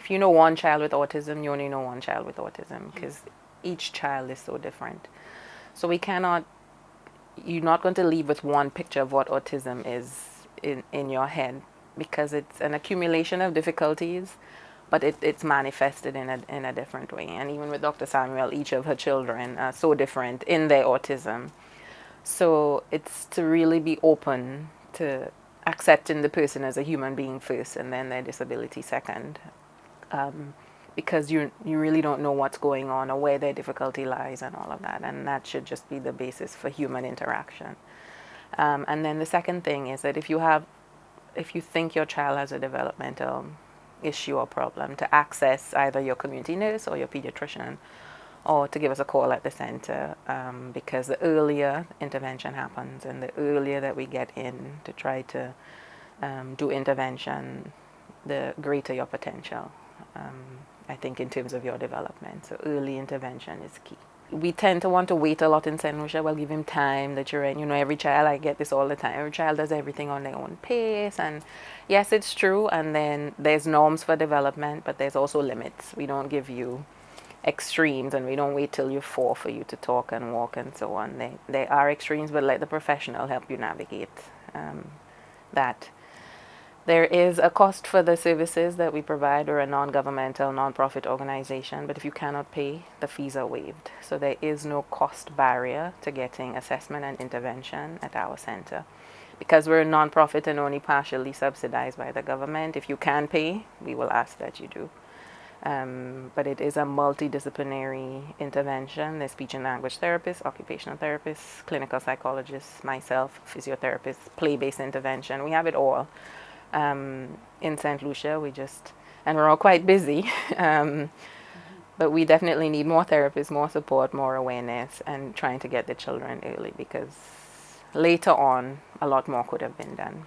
if you know one child with autism, you only know one child with autism, because each child is so different. So we cannot, you're not going to leave with one picture of what autism is in your head, because it's an accumulation of difficulties, but it's manifested in a different way. And even with Dr. Samuel, each of her children are so different in their autism. So it's to really be open to accepting the person as a human being first, and then their disability second. Because you really don't know what's going on or where their difficulty lies and all of that, and that should just be the basis for human interaction. And then the second thing is that if you think your child has a developmental issue or problem, to access either your community nurse or your pediatrician, or to give us a call at the center, because the earlier intervention happens and the earlier that we get in to try to do intervention, the greater your potential, I think, in terms of your development. So early intervention is key. We tend to want to wait a lot in St. Lucia. Well, give him time, the children, every child, I get this all the time, every child does everything on their own pace, and yes, it's true, and then there's norms for development, but there's also limits. We don't give you extremes, and we don't wait till you're 4 for you to talk and walk and so on. There are extremes, but let the professional help you navigate that. There is a cost for the services that we provide. We're a non-governmental, non-profit organization, but if you cannot pay, the fees are waived. So there is no cost barrier to getting assessment and intervention at our center. Because we're a non-profit and only partially subsidized by the government, if you can pay, we will ask that you do. But it is a multidisciplinary intervention. There's speech and language therapists, occupational therapists, clinical psychologists, myself, physiotherapists, play-based intervention. We have it all. In St. Lucia, and we're all quite busy, but we definitely need more therapists, more support, more awareness, and trying to get the children early, because later on, a lot more could have been done.